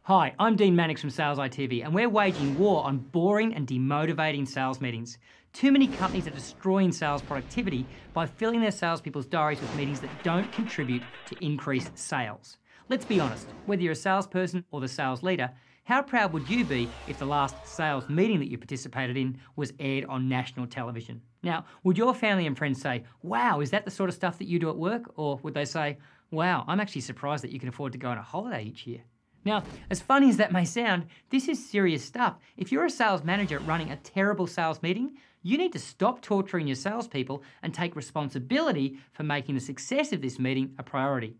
Hi, I'm Dean Mannix from Sales ITV, and we're waging war on boring and demotivating sales meetings. Too many companies are destroying sales productivity by filling their salespeople's diaries with meetings that don't contribute to increased sales. Let's be honest, whether you're a salesperson or the sales leader, how proud would you be if the last sales meeting that you participated in was aired on national television? Now, would your family and friends say, wow, is that the sort of stuff that you do at work? Or would they say, wow, I'm actually surprised that you can afford to go on a holiday each year? Now, as funny as that may sound, this is serious stuff. If you're a sales manager running a terrible sales meeting, you need to stop torturing your salespeople and take responsibility for making the success of this meeting a priority.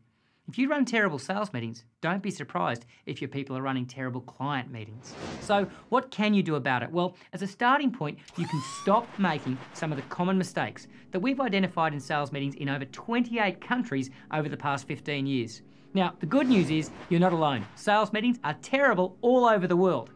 If you run terrible sales meetings, don't be surprised if your people are running terrible client meetings. So what can you do about it? Well, as a starting point, you can stop making some of the common mistakes that we've identified in sales meetings in over 28 countries over the past 15 years. Now, the good news is you're not alone. Sales meetings are terrible all over the world.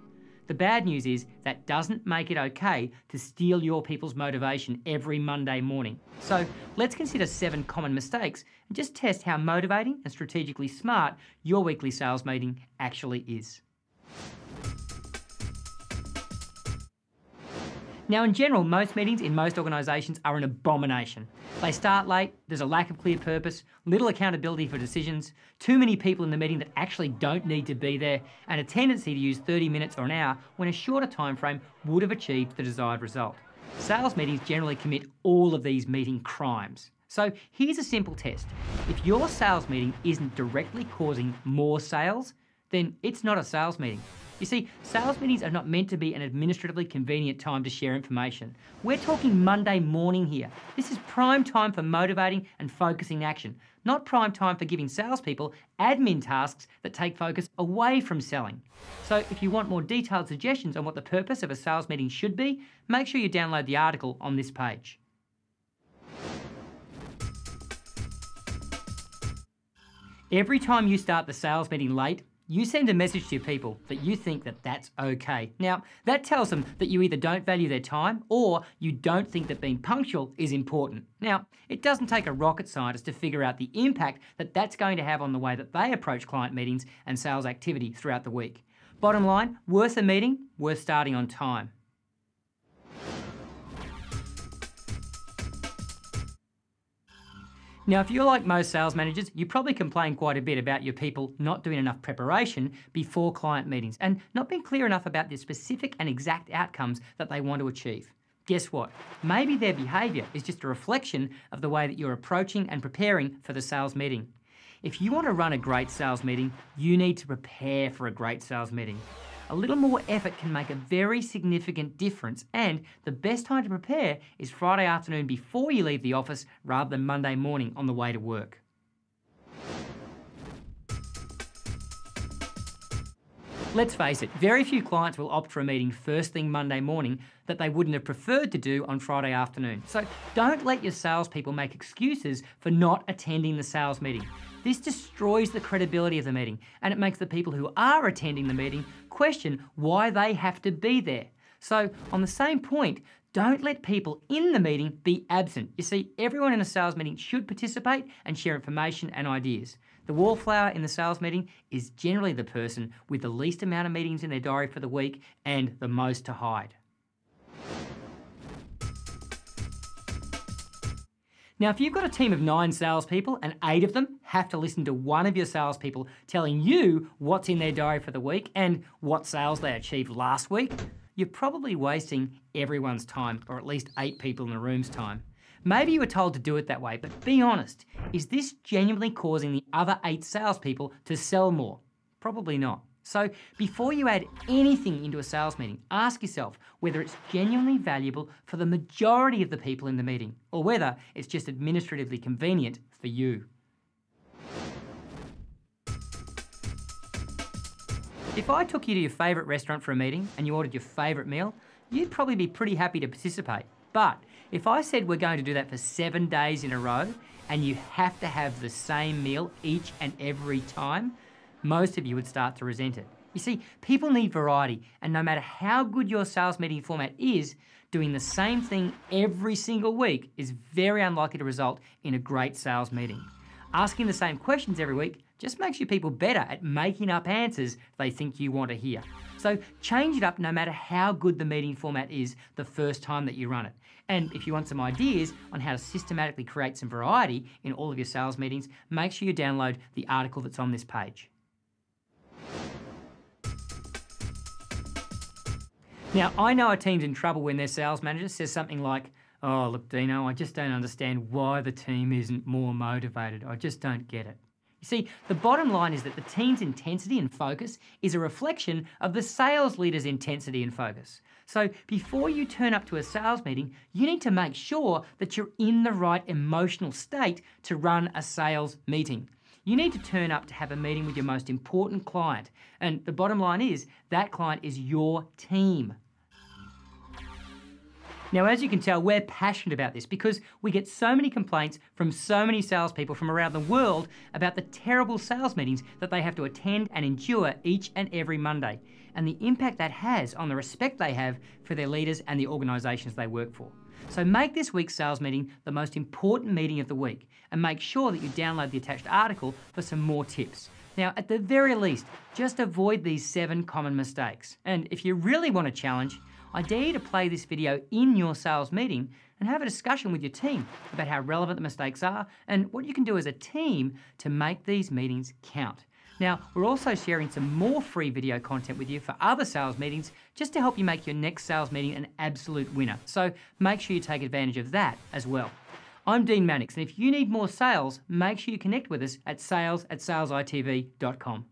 The bad news is that doesn't make it okay to steal your people's motivation every Monday morning. So let's consider 7 common mistakes and just test how motivating and strategically smart your weekly sales meeting actually is. Now, in general, most meetings in most organisations are an abomination. They start late, there's a lack of clear purpose, little accountability for decisions, too many people in the meeting that actually don't need to be there, and a tendency to use 30 minutes or an hour when a shorter time frame would have achieved the desired result. Sales meetings generally commit all of these meeting crimes. So here's a simple test. If your sales meeting isn't directly causing more sales, then it's not a sales meeting. You see, sales meetings are not meant to be an administratively convenient time to share information. We're talking Monday morning here. This is prime time for motivating and focusing action, not prime time for giving salespeople admin tasks that take focus away from selling. So if you want more detailed suggestions on what the purpose of a sales meeting should be, make sure you download the article on this page. Every time you start the sales meeting late, you send a message to your people that you think that that's okay. Now, that tells them that you either don't value their time or you don't think that being punctual is important. Now, it doesn't take a rocket scientist to figure out the impact that that's going to have on the way that they approach client meetings and sales activity throughout the week. Bottom line, worth a meeting, worth starting on time. Now, if you're like most sales managers, you probably complain quite a bit about your people not doing enough preparation before client meetings and not being clear enough about the specific and exact outcomes that they want to achieve. Guess what? Maybe their behaviour is just a reflection of the way that you're approaching and preparing for the sales meeting. If you want to run a great sales meeting, you need to prepare for a great sales meeting. A little more effort can make a very significant difference, and the best time to prepare is Friday afternoon before you leave the office rather than Monday morning on the way to work. Let's face it, very few clients will opt for a meeting first thing Monday morning that they wouldn't have preferred to do on Friday afternoon. So don't let your salespeople make excuses for not attending the sales meeting. This destroys the credibility of the meeting, and it makes the people who are attending the meeting question why they have to be there. So on the same point, don't let people in the meeting be absent. You see, everyone in a sales meeting should participate and share information and ideas. The wallflower in the sales meeting is generally the person with the least amount of meetings in their diary for the week and the most to hide. Now, if you've got a team of 9 salespeople and 8 of them have to listen to one of your salespeople telling you what's in their diary for the week and what sales they achieved last week, you're probably wasting everyone's time, or at least 8 people in the room's time. Maybe you were told to do it that way, but be honest, is this genuinely causing the other 8 salespeople to sell more? Probably not. So before you add anything into a sales meeting, ask yourself whether it's genuinely valuable for the majority of the people in the meeting, or whether it's just administratively convenient for you. If I took you to your favourite restaurant for a meeting and you ordered your favourite meal, you'd probably be pretty happy to participate. But if I said we're going to do that for 7 days in a row and you have to have the same meal each and every time, most of you would start to resent it. You see, people need variety, and no matter how good your sales meeting format is, doing the same thing every single week is very unlikely to result in a great sales meeting. Asking the same questions every week just makes your people better at making up answers they think you want to hear. So change it up no matter how good the meeting format is the first time that you run it. And if you want some ideas on how to systematically create some variety in all of your sales meetings, make sure you download the article that's on this page. Now, I know a team's in trouble when their sales manager says something like, "Oh, look, Dino, I just don't understand why the team isn't more motivated. I just don't get it." You see, the bottom line is that the team's intensity and focus is a reflection of the sales leader's intensity and focus. So before you turn up to a sales meeting, you need to make sure that you're in the right emotional state to run a sales meeting. You need to turn up to have a meeting with your most important client. And the bottom line is that client is your team. Now, as you can tell, we're passionate about this because we get so many complaints from so many salespeople from around the world about the terrible sales meetings that they have to attend and endure each and every Monday, and the impact that has on the respect they have for their leaders and the organisations they work for. So make this week's sales meeting the most important meeting of the week, and make sure that you download the attached article for some more tips. Now, at the very least, just avoid these 7 common mistakes. And if you really want a challenge, I dare you to play this video in your sales meeting and have a discussion with your team about how relevant the mistakes are and what you can do as a team to make these meetings count. Now, we're also sharing some more free video content with you for other sales meetings just to help you make your next sales meeting an absolute winner. So make sure you take advantage of that as well. I'm Dean Mannix, and if you need more sales, make sure you connect with us at sales@salesitv.com.